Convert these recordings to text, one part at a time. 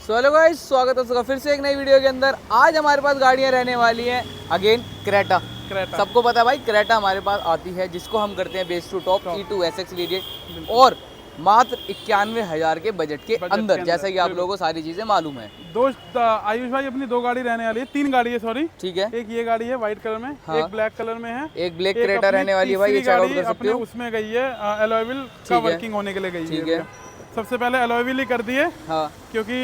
So hello guys, स्वागत है सबका फिर से एक नई वीडियो के अंदर। आज हमारे पास गाड़ियां रहने वाली हैं अगेन क्रेटा। सबको पता है भाई, क्रेटा हमारे पास आती है जिसको हम करते हैं base to top E2 SX variant और मात्र 91,000 के बजट के अंदर, जैसा कि आप लोगों को सारी चीजें मालूम है। दोस्त आयुष भाई अपनी दो गाड़ी रहने वाली है, तीन गाड़ी है सॉरी, ठीक है। एक ये गाड़ी है व्हाइट कलर में, हाँ। एक ब्लैक कलर में है, एक ब्लैक क्रेटा रहने वाली है भाई, ये चेकआउट कर सकते हो। उसमें गई है अलॉय व्हील का वर्किंग होने के लिए गई ठीक है। सबसे पहले अलॉय व्हील ही कर दिए, हाँ। क्योंकि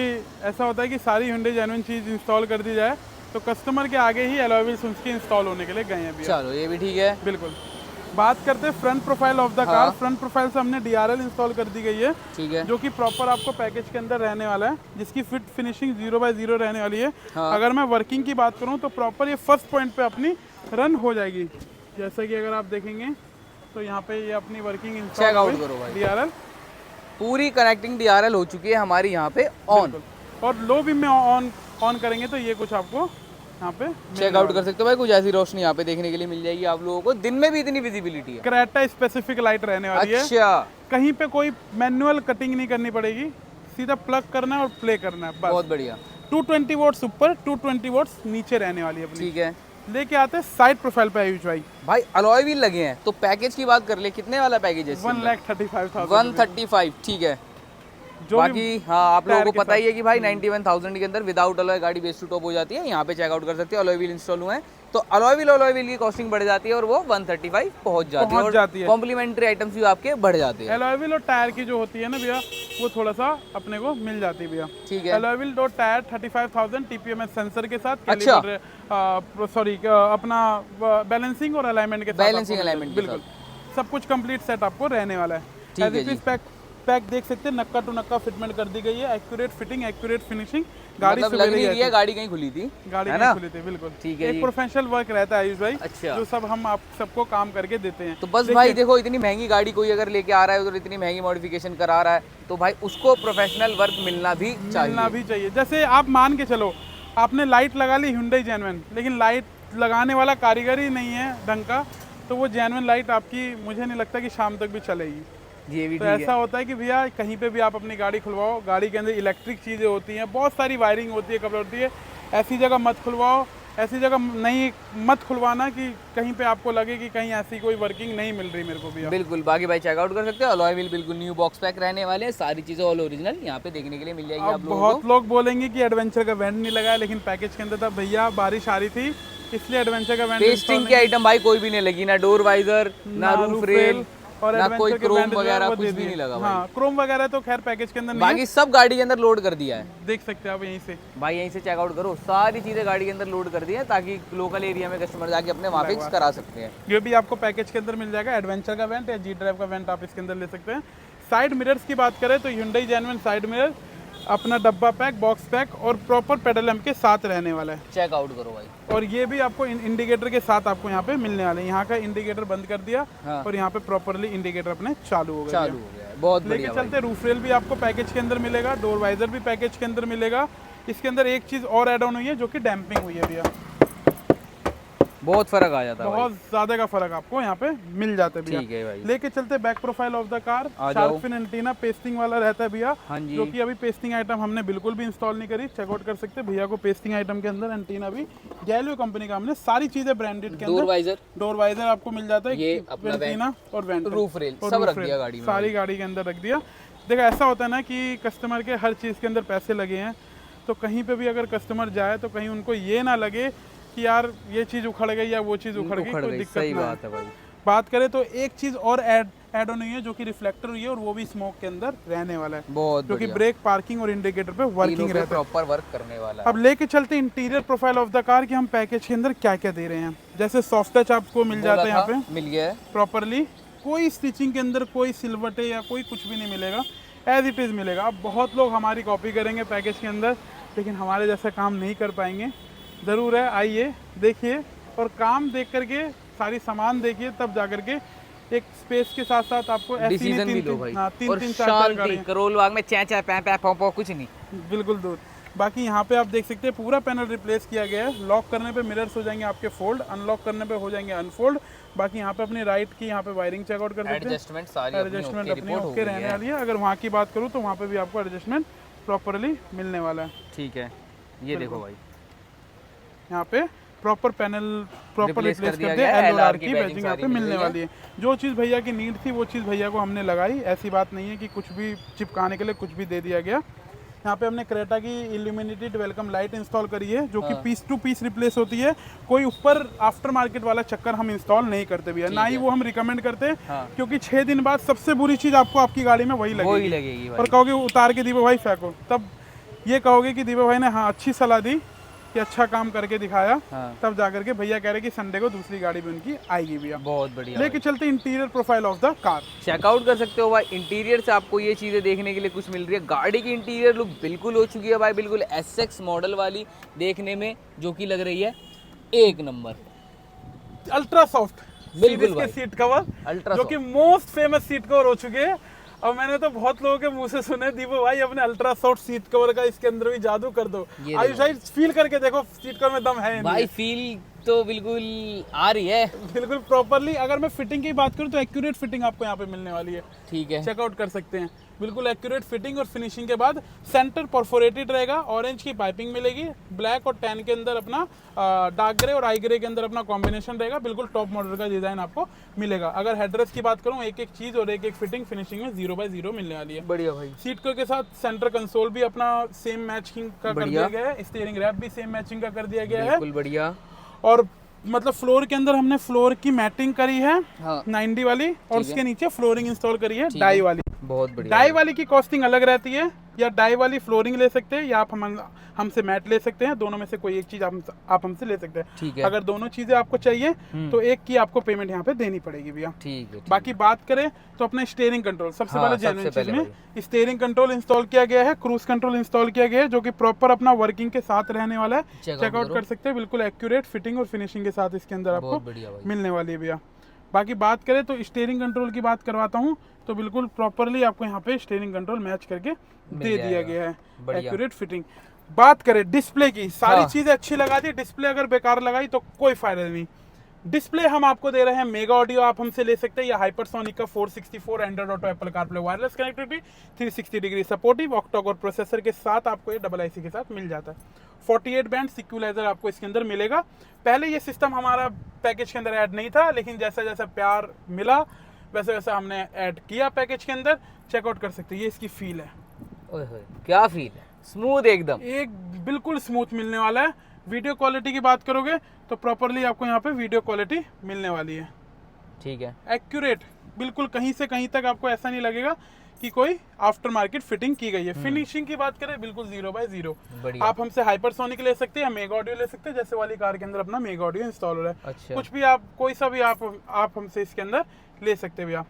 ऐसा होता है कि सारी Hyundai जेन्युइन चीज इंस्टॉल कर दी जाए, तो कस्टमर के आगे ही अलॉय व्हील्स उसके इंस्टॉल होने के लिए गए हैं। चलो ये भी ठीक है। बिल्कुल। बात करते हैं front profile of the car. Front profile से हमने DRL इंस्टॉल कर दी गई है, ठीक है, जो कि प्रॉपर आपको पैकेज के अंदर रहने वाला है, जिसकी फिट फिनिशिंग 0/0 रहने वाली है। अगर मैं वर्किंग की बात करूं तो प्रॉपर ये फर्स्ट पॉइंट पे अपनी रन हो जाएगी। जैसा कि अगर आप देखेंगे तो यहाँ पे ये अपनी वर्किंग चेक आउट करो भाई। DRL पूरी कनेक्टिंग DRL हो चुकी है हमारी यहाँ पे ऑन, और लो बीम में ऑन करेंगे तो ये कुछ आपको यहाँ पे चेकआउट कर सकते हो भाई। कुछ ऐसी रोशनी यहाँ पे देखने के लिए मिल जाएगी आप लोगों को। दिन में भी इतनी विजिबिलिटी है। क्रेटा स्पेसिफिक लाइट रहने वाली है। अच्छा, कहीं पे कोई मैनुअल कटिंग नहीं करनी पड़ेगी, सीधा प्लग करना है और प्ले करना है बस। बहुत बढ़िया। 220 वोट्स ऊपर, 220 वोट्स नीचे रहने वाली है अपनी। ठीक है, लेके आते हैं साइड प्रोफाइल पे आयुष भाई। भाई अलॉय व्हील लगे हैं तो पैकेज की बात कर ले, कितने वाला पैकेज है? 1,35,000 135, ठीक है। बाकी हाँ, आप लोगों को पता ही है कि भाई 91,000 के अंदर विदाउट अलॉय गाड़ी बेस टू टॉप हो जाती है। यहाँ पे चेकआउट कर सकते हैं, अलॉय व्हील इंस्टॉल हुए हैं तो अलॉय व्हील की कॉस्टिंग बढ़ जाती है और वो 135 पहुंच जाती है। कॉम्प्लीमेंट्री आइटम्स भी आपके बढ़ जाते हैं। अलॉय व्हील और टायर की जो होती है ना भैया, वो थोड़ा सा अपने को मिल जाती है भैया। ठीक है। अलॉय व्हील और टायर 35,000 TPMS सेंसर के साथ, अच्छा, सॉरी अपना बैलेंसिंग और अलाइनमेंट के साथ, बैलेंसिंग अलाइनमेंट बिल्कुल सब कुछ कंप्लीट सेट आपको रहने वाला है। ठीक है जी। पैक देख सकते हैं, नक्का टू नक्का फिटमेंट कर दी गई है। Accurate fitting, accurate finishing. गाड़ी मतलब लग नहीं रही है गाड़ी कहीं खुली थी, गाड़ी नहीं खुली थी, बिल्कुल। ठीक है। एक प्रोफेशनल वर्क रहता है आयुष भाई। अच्छा, जो सब हम आप सबको काम करके देते हैं। तो बस भाई देखो, इतनी महंगी गाड़ी कोई अगर लेके आ रहा है, उधर इतनी महंगी मॉडिफिकेशन करा रहा है, तो भाई उसको प्रोफेशनल वर्क मिलना भी चाहिए। जैसे आप मान के चलो, आपने लाइट लगा ली Hyundai जेन्युइन, लेकिन लाइट लगाने वाला कारीगर ही नहीं है ढंग का, तो वो जेन्युइन लाइट आपकी मुझे नहीं लगता कि शाम तक भी चलेगी। ये भी तो ऐसा होता है कि भैया कहीं पे भी आप अपनी गाड़ी खुलवाओ, गाड़ी के अंदर इलेक्ट्रिक चीज़ें होती हैं, बहुत सारी वायरिंग होती है, कब होती है, ऐसी जगह मत खुलवाओ, ऐसी जगह नहीं मत खुलवाना कि कहीं पे आपको लगे कि कहीं ऐसी कोई वर्किंग नहीं मिल रही मेरे को भैया। बिल्कुल। बाकी भाई चेकआउट कर सकते हो, अलॉय व्हील बिल्कुल न्यू बॉक्स पैक रहने वाले हैं, सारी चीजें ऑल ओरिजिनल यहाँ पे देखने के लिए मिल जाएगी आप लोगों को। बहुत लोग बोलेंगे कि एडवेंचर का वेंट नहीं लगाया, लेकिन पैकेज के अंदर था भैया, बारिश आ रही थी इसलिए एडवेंचर का वेंट। पेस्टिंग की आइटम भाई कोई भी नहीं लगी, ना डोर वाइजर, ना रूफ रेल, और ना कोई क्रोम के वगैरह, कुछ भी नहीं लगा भाई। हाँ, क्रोम वगैरह तो खैर पैकेज के अंदर नहीं बाकी सब गाड़ी के अंदर लोड कर दिया है, देख सकते हैं आप यहीं से। भाई यहीं से चेकआउट करो, सारी चीजें गाड़ी के अंदर लोड कर दी है ताकि लोकल एरिया में कस्टमर जाके अपने वहाँ फिक्स करा सकते हैं। ये भी आपको पैकेज के अंदर मिल जाएगा, एडवेंचर का वेंट या जी ड्राइव का वेंट आप इसके अंदर ले सकते हैं। साइड मिरर्स की बात करें तो Hyundai जेन्युइन साइड मिरर, अपना डब्बा पैक, बॉक्स पैक और प्रॉपर पेडल लैंप के साथ रहने वाला है। चेकआउट करो भाई। और ये भी आपको इंडिकेटर के साथ आपको यहाँ पे मिलने वाले हैं। यहाँ का इंडिकेटर बंद कर दिया, हाँ। और यहाँ पे प्रॉपरली इंडिकेटर अपने चालू हो गया। बहुत बढ़िया। लेके चलते, रूफ रेल भी आपको पैकेज के अंदर मिलेगा, डोर वाइजर भी पैकेज के अंदर मिलेगा। इसके अंदर एक चीज और ऐड ऑन हुई है जो कि डैम्पिंग हुई है भैया। बहुत फर्क आ जाता है, बहुत ज्यादा का फर्क आपको यहाँ पे मिल जाता है भैया। ठीक है भाई। लेके चलते back profile of the car. Shark fin antenna pasting वाला रहता है भैया, जो कि अभी पेस्टिंग आइटम हमने बिल्कुल भी इंस्टॉल नहीं करी। चेकआउट कर सकते हैं भैया को, पेस्टिंग आइटम के अंदर एंटीना भी गैलियो कंपनी का हमने सारी चीजें ब्रांडेड के अंदर। डोर वाइजर आपको मिल जाता है, एंटीना और वेंट, रूफ रेल सब रख दिया गाड़ी में, सारी गाड़ी के अंदर रख दिया। देखो ऐसा होता है ना कि कस्टमर के हर चीज के अंदर पैसे लगे हैं, तो कहीं पे भी अगर कस्टमर जाए तो कहीं उनको ये ना लगे कि यार ये चीज उखड़ गई या वो चीज उखड़ गई, कोई दिक्कत नहीं बात है भाई। बात करें तो एक चीज और ऐड ऑन हुई है जो कि रिफ्लेक्टर हुई है, और वो भी स्मोक के अंदर रहने वाला है, बहुत जो कि ब्रेक, पार्किंग और इंडिकेटर पे वर्किंग रहता है, प्रॉपर वर्क करने वाला है। अब लेके चलते interior profile of the car कि हम पैकेज के अंदर क्या क्या दे रहे हैं। जैसे सॉफ्ट टच आपको मिल जाता है, यहाँ पे मिल गया है प्रॉपरली, कोई स्टिचिंग के अंदर कोई सिलवटे या कोई कुछ भी नहीं मिलेगा, एज इट इज मिलेगा। अब बहुत लोग हमारी कॉपी करेंगे पैकेज के अंदर, लेकिन हमारे जैसा काम नहीं कर पाएंगे। ज़रूर है, आइए देखिए और काम देख करके, सारी सामान देखिए, तब जा करके एक स्पेस के साथ साथ आपको डिसीजन भी लो भाई। तीन चार गाड़ियां, करोल बाग में चे चे पै पै पौ पौ कुछ नहीं, बिल्कुल दूर। बाकी यहाँ पे आप देख सकते हैं पूरा पैनल रिप्लेस किया गया है। लॉक करने पे मिरर्स हो जाएंगे आपके फोल्ड, अनलॉक करने पे हो जाएंगे अनफोल्ड। बाकी यहाँ पे अपनी राइट की यहाँ पे वायरिंग चेकआउट कर सकते हैं, एडजस्टमेंट अपनी ओके रहने वाली है। अगर वहाँ की बात करूँ तो वहाँ पे भी आपको एडजस्टमेंट प्रॉपरली मिलने वाला है। ठीक है, ये देखो भाई, यहाँ पे proper panel proper Replace replace कर दिया कर दिया, गया है, LR की की badging बैजिंग यहाँ सारी पे मिल मिलने रही है। वाली है। जो चीज़ भैया की नीड थी वो चीज़ भैया को हमने लगाई, ऐसी बात नहीं है कि कुछ भी चिपकाने के लिए कुछ भी दे दिया गया। यहाँ पे हमने क्रेटा की इल्यूमिनेटेड वेलकम लाइट इंस्टॉल करी है, जो कि पीस टू पीस रिप्लेस होती है। कोई ऊपर आफ्टर मार्केट वाला चक्कर हम इंस्टॉल नहीं करते भैया, ना ही वो हम रिकमेंड करते, क्योंकि 6 दिन बाद सबसे बुरी चीज़ आपको आपकी गाड़ी में वही लगेगी और कहोगे उतार के दीपक भाई फेंको, तब ये कहोगे कि दीपक भाई ने हाँ अच्छी सलाह दी कि अच्छा काम करके दिखाया, तब जाकर के भैया कह रहे कि संडे को दूसरी गाड़ी भी उनकी आएगी भैया। बहुत बढ़िया। लेके चलते interior profile of the car, check out कर सकते हो भाई। इंटीरियर से आपको ये चीज़ें देखने के लिए कुछ मिल रही है। गाड़ी की इंटीरियर लुक बिल्कुल हो चुकी है भाई, बिल्कुल SX मॉडल वाली देखने में, जो कि लग रही है एक नंबर। अल्ट्रा सॉफ्ट बिल्कुल के सीट कवर, अल्ट्रा जो कि मोस्ट फेमस सीट कवर हो चुके हैं। और मैंने तो बहुत लोगों के मुंह से सुने, दीपक भाई अपने अल्ट्रा सॉफ्ट सीट कवर का इसके अंदर भी जादू कर दो। आयुष भाई फील करके देखो सीट कवर में दम है भाई, फील तो बिल्कुल आ रही है, बिल्कुल प्रॉपरली। अगर मैं फिटिंग की बात करूं तो एक्यूरेट फिटिंग आपको यहाँ पे मिलने वाली है। ठीक है, चेकआउट कर सकते हैं, बिल्कुल एक्यूरेट फिटिंग। और फिनिशिंग के बाद सेंटर परफोरेटेड रहेगा, ऑरेंज की पाइपिंग मिलेगी, ब्लैक और टैन के अंदर अपना डार्क ग्रे और आई ग्रे के अंदर अपना कॉम्बिनेशन रहेगा। बिल्कुल टॉप मॉडल का डिजाइन आपको मिलेगा। अगर हेडरेस्ट की बात करूं, एक एक चीज और एक एक फिटिंग फिनिशिंग में 0/0 मिलने वाली है। बढ़िया भाई। सीट कवर के साथ सेंटर कंसोल भी अपना सेम मैचिंग का कर दिया गया है, स्टीयरिंग रैप भी सेम मैचिंग का कर दिया गया है। बिल्कुल बढ़िया। और मतलब फ्लोर के अंदर हमने फ्लोर की मैटिंग करी है 90 वाली, और उसके नीचे फ्लोरिंग इंस्टॉल करी है डाई वाली। बहुत बढ़िया। डाई वाली की कॉस्टिंग अलग रहती है, या डाई वाली फ्लोरिंग ले सकते हैं, या आप हमसे मैट ले सकते हैं। दोनों में से कोई एक चीज आप हमसे ले सकते हैं। ठीक है। अगर दोनों चीजें आपको चाहिए तो एक की आपको पेमेंट यहाँ पे देनी पड़ेगी भैया। ठीक है। बाकी बात करें तो अपना स्टीयरिंग कंट्रोल सबसे पहले जेन्युइन चीज में स्टीयरिंग कंट्रोल इंस्टॉल किया गया है, क्रूज कंट्रोल इंस्टॉल किया गया है, जो कि प्रॉपर अपना वर्किंग के साथ रहने वाला है। चेकआउट कर सकते हैं, बिल्कुल एक्यूरेट फिटिंग और फिनिशिंग के साथ इसके अंदर आपको मिलने वाली है भैया। बाकी बात करें तो स्टीयरिंग कंट्रोल की बात करवाता हूँ, तो बिल्कुल प्रॉपरली आपको यहाँ पे स्टीयरिंग कंट्रोल मैच करके दे दिया गया है, एक्यूरेट फिटिंग। बात करें डिस्प्ले की, सारी चीजें अच्छी लगा दी, डिस्प्ले अगर बेकार लगाई तो कोई फायदा नहीं। डिस्प्ले हम आपको दे रहे हैं मेगा ऑडियो, आप हमसे ले सकते हैं, या हाइपरसोनिक का 464 Android auto Apple CarPlay wireless connectivity 360 degree supportive octa core processor के साथ आपको ये डबल IC के साथ मिल जाता है। 48 बैंड इक्वलाइजर आपको इसके अंदर मिलेगा। पहले ये सिस्टम हमारा पैकेज के अंदर ऐड नहीं था, लेकिन जैसा जैसा प्यार मिला वैसे वैसे हमने ऐड किया पैकेज के अंदर। चेकआउट कर सकते हैं, ये इसकी फील है। ओए होए, क्या फील है, स्मूथ एकदम, एक बिल्कुल स्मूथ मिलने वाला है। वीडियो क्वालिटी की बात करोगे तो प्रॉपरली आपको यहाँ पे वीडियो क्वालिटी मिलने वाली है। ठीक है, एक्यूरेट, बिल्कुल कहीं से कहीं तक आपको ऐसा नहीं लगेगा कि कोई आफ्टर मार्केट फिटिंग की गई है। फिनिशिंग की बात करें बिल्कुल 0/0। आप हमसे हाइपरसोनिक ले सकते हैं या मेगा ऑडियो ले सकते हैं, जैसे वाली कार के अंदर अपना मेगा ऑडियो इंस्टॉल हो रहा है। अच्छा। कुछ भी आप कोई सा भी आप हमसे इसके अंदर ले सकते हैं भैया।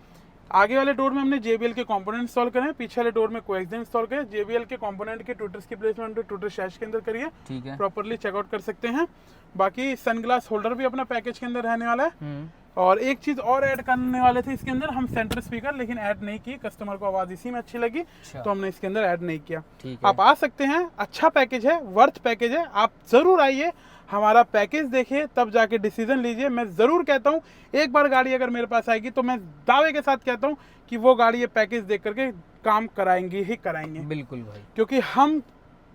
आगे वाले डोर में हमने JBL के कंपोनेंट इंस्टॉल करे हैं, पीछे वाले डोर में कोएक्सियल इंस्टॉल करे। JBL के कंपोनेंट के ट्विटर्स की प्लेसमेंट ट्विटर शैश के अंदर करिए, ठीक है, प्रॉपरली चेकआउट कर सकते हैं। बाकी सनग्लास होल्डर भी अपना पैकेज के अंदर रहने वाला है। और एक चीज और ऐड करने वाले थे इसके अंदर हम, सेंटर स्पीकर, लेकिन ऐड नहीं की, कस्टमर को आवाज इसी में अच्छी लगी तो हमने इसके अंदर ऐड नहीं किया। आप आ सकते हैं, अच्छा पैकेज है, वर्थ पैकेज है, आप जरूर आइए, हमारा पैकेज देखिए, तब जाके डिसीजन लीजिए। मैं जरूर कहता हूँ, एक बार गाड़ी अगर मेरे पास आएगी तो मैं दावे के साथ कहता हूँ कि वो गाड़ी ये पैकेज देख करके काम कराएंगे ही कराएंगे। बिल्कुल भाई, क्योंकि हम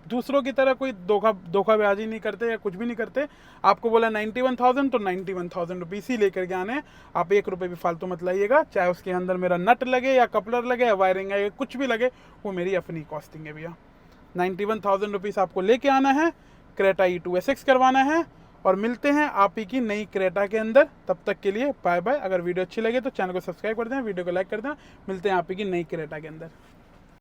दूसरों की तरह कोई धोखाबाजी नहीं करते या कुछ भी नहीं करते। आपको बोला 91,000 तो 91,000 रुपीज़ ही लेकर के आने हैं। आप 1 रुपये भी फालतू मत लाइएगा, चाहे उसके अंदर मेरा नट लगे या कपलर लगे या वायरिंग है, कुछ भी लगे, वो मेरी अपनी कॉस्टिंग है भैया। 91,000 रुपीज़ आपको लेके आना है, क्रेटा E2 SX करवाना है, और मिलते हैं आप ही की नई क्रेटा के अंदर। तब तक के लिए बाय बाय। अगर वीडियो अच्छी लगे तो चैनल को सब्सक्राइब कर दें, वीडियो को लाइक कर दें। मिलते हैं आप ही की नई क्रेटा के अंदर।